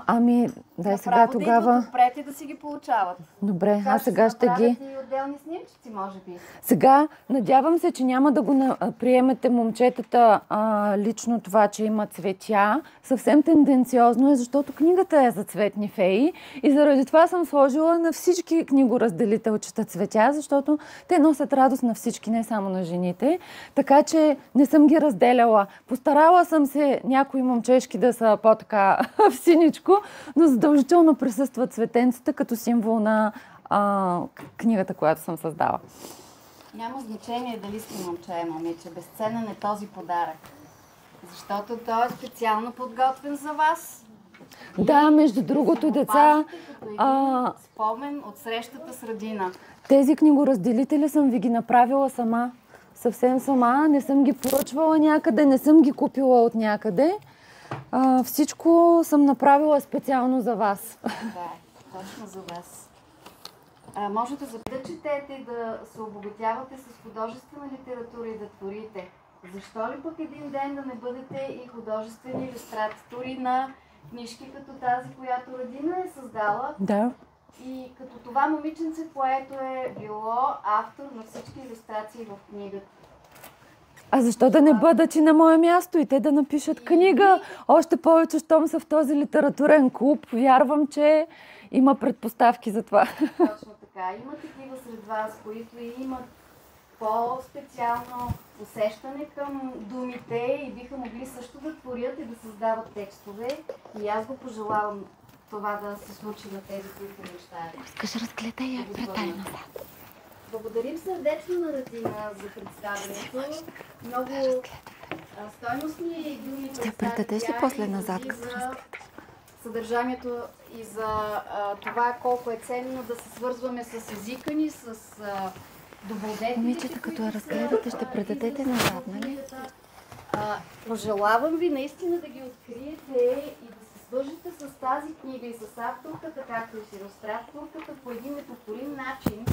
Ами, дай сега Направо да идват тогава. отпред и да си ги получават. Добре, Така аз сега ще ги... направят и отделни снимчици, може би. Сега, надявам се, че няма да го приемете момчетата лично това, че има цветя. Съвсем тенденциозно е, защото книгата е за цветни феи и заради това съм сложила на всички книгоразделителчета цветя, защото те носят радост на всички, не само на жените. Така че не съм ги разделяла. Постарала съм се някои момчешки да са по-така в синичко, но задължително присъстват цветенцата като символ на книгата, която съм създала. Няма значение дали сте момче, момиче. Безценен е този подарък. Защото той е специално подготвен за вас. Да, между другото, деца... Спомен от срещата с родина. Тези книгоразделители съм ви ги направила сама. Съвсем сама. Не съм ги поръчвала някъде, не съм ги купила от някъде. Всичко съм направила специално за вас. Да, точно за вас. Можете да четете и да се обогатявате с художествена литература и да творите. Защо ли пък един ден да не бъдете и художествени илюстратори на книжки като тази, която Радина е създала? Да. И като това момиченце, което е било автор на всички илюстрации в книгата. А защо да не бъдат и на мое място и те да напишат книга? Още повече, щом са в този литературен клуб, вярвам, че има предпоставки за това. Точно така. Има такива сред вас, които имат по-специално усещане към думите и биха могли също да творят и да създават текстове. И аз го пожелавам това да се случи на тези, които мечтаят. Искаш разгледай я претай назад. Благодарим сърдечно на Радина за представянето. Много стойностни думи ще предадеш ли после назад, като разгледаш? Съдържанието и за това колко е ценно да се свързваме с езика ни, с добродетелите. Момичета, като я разгледате, ще предадете назад, нали? Пожелавам ви наистина да ги откриете и да се свържете с тази книга и с авторката, както и с илюстраторката по един неповторим начин.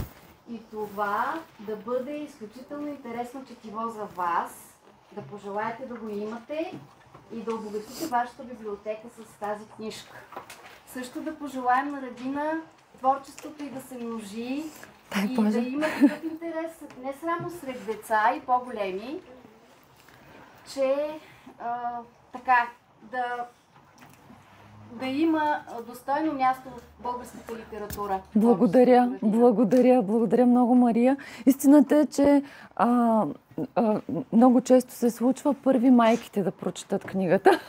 И това да бъде изключително интересно четиво за вас, да пожелаете да го имате и да обогатите вашата библиотека с тази книжка. Също да пожелаем на Радина творчеството и да се множи и да има такъв интерес не само сред деца и по-големи, че така да има достойно място в българската литература. Благодаря много, Мария. Истината е, че много често се случва първи майките да прочитат книгата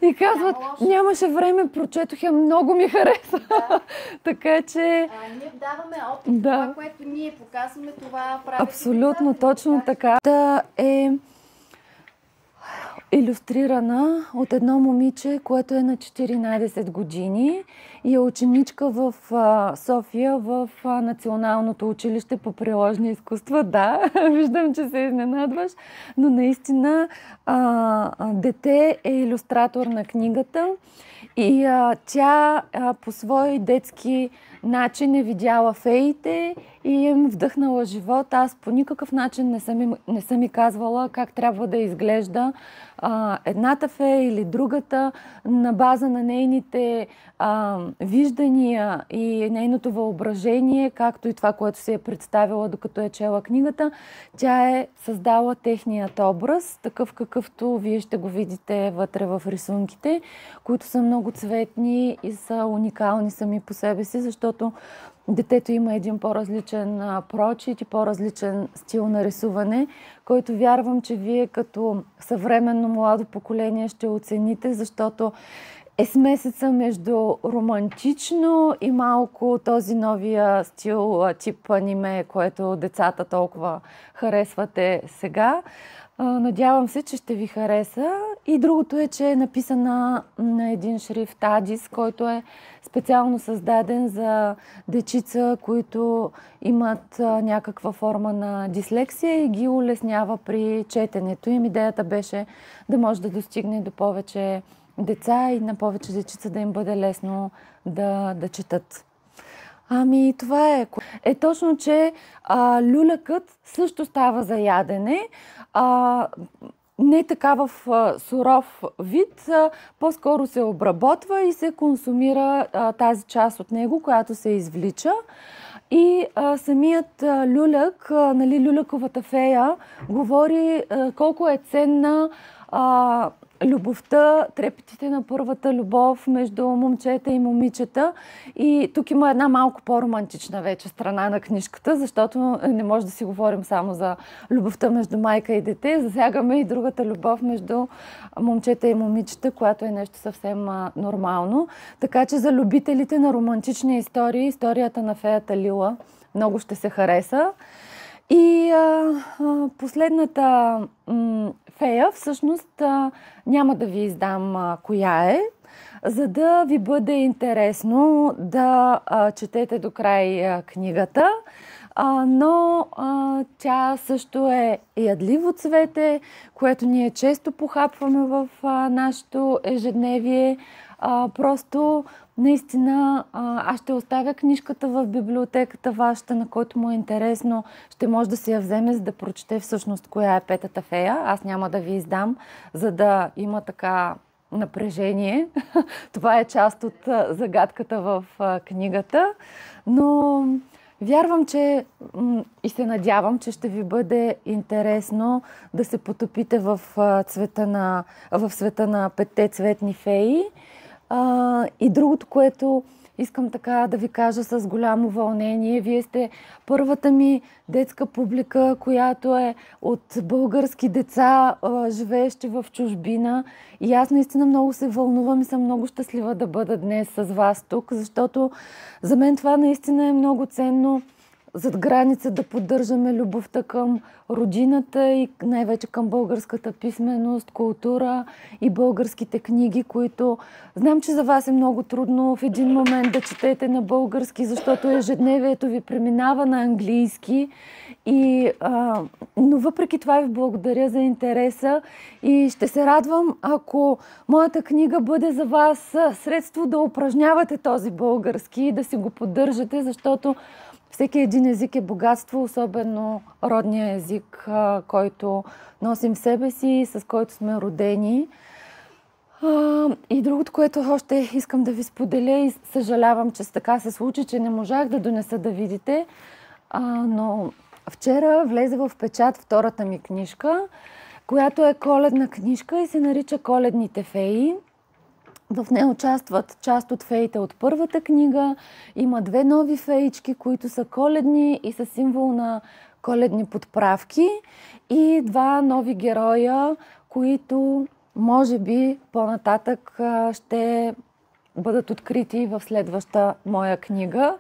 и казват, нямаше време, прочетох я, много ми хареса. Да. Така че... ние даваме опит, това, което ние показваме, това правим. Абсолютно, точно така. Да е илюстрирана от едно момиче, което е на 14 години и е ученичка в София в Националното училище по приложни изкуства. Да, виждам, че се изненадваш, но наистина дете е илюстратор на книгата и тя по свой детски начин е видяла феите и им вдъхнала живот. Аз по никакъв начин не съм ми казвала как трябва да изглежда едната фея или другата на база на нейните виждания и нейното въображение, както и това, което се е представила докато е чела книгата. Тя е създала техният образ, такъв какъвто вие ще го видите вътре в рисунките, които са много цветни и са уникални сами по себе си, защото детето има един по-различен прочит и по-различен стил на рисуване, който вярвам, че вие като съвременно младо поколение ще оцените, защото е смесеца между романтично и малко този новия стил, тип аниме, което децата толкова харесвате сега. Надявам се, че ще ви хареса. И другото е, че е написана на един шрифт Адис, който е специално създаден за дечица, които имат някаква форма на дислексия и ги улеснява при четенето им. Идеята беше да може да достигне до повече деца и на повече дечица да им бъде лесно да четат. Ами това е. Точно, че люлякът също става за ядене. не така в суров вид, по-скоро се обработва и се консумира тази част от него, която се извлича. И самият люляк, нали, люляковата фея, говори колко е ценна любовта, трепетите на първата любов между момчета и момичета. И тук има една малко по-романтична вече страна на книжката, защото не може да си говорим само за любовта между майка и дете. Засягаме и другата любов между момчета и момичета, която е нещо съвсем нормално. Така че за любителите на романтични истории, историята на феята Лила много ще се хареса. И последната фея, всъщност няма да ви издам коя е, за да ви бъде интересно да четете до край книгата. Но тя също е ядливо цвете, което ние често похапваме в нашето ежедневие. Просто наистина аз ще оставя книжката в библиотеката вашата, на който му е интересно. Ще може да си я вземе, за да прочете всъщност коя е петата фея. Аз няма да ви издам, за да има така напрежение. Това е част от загадката в книгата. Но вярвам, че и се надявам, че ще ви бъде интересно да се потопите в света на петте цветни феи. И другото, което искам така да ви кажа с голямо вълнение, вие сте първата ми детска публика, която е от български деца, живеещи в чужбина. И аз наистина много се вълнувам и съм много щастлива да бъда днес с вас тук, защото за мен това наистина е много ценно. Зад граница да поддържаме любовта към родината и най-вече към българската писменост, култура и българските книги, които знам, че за вас е много трудно в един момент да четете на български, защото ежедневието ви преминава на английски. Но въпреки това ви благодаря за интереса и ще се радвам, ако моята книга бъде за вас средство да упражнявате този български и да си го поддържате, защото всеки един език е богатство, особено родния език, който носим в себе си и с който сме родени. И другото, което още искам да ви споделя и съжалявам, че така се случи, че не можах да донеса да видите, но вчера влезе в печат втората ми книжка, която е коледна книжка и се нарича "Коледните феи". В нея участват част от феите от първата книга. Има две нови феички, които са коледни и са символ на коледни подправки. И два нови героя, които може би по-нататък ще бъдат открити в следваща моя книга.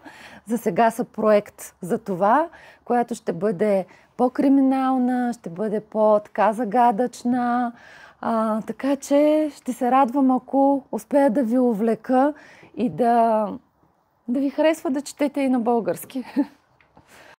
За сега са проект за това, която ще бъде по-криминална, ще бъде по-така загадъчна. Така че ще се радвам, ако успея да ви увлека и да ви харесва да четете и на български.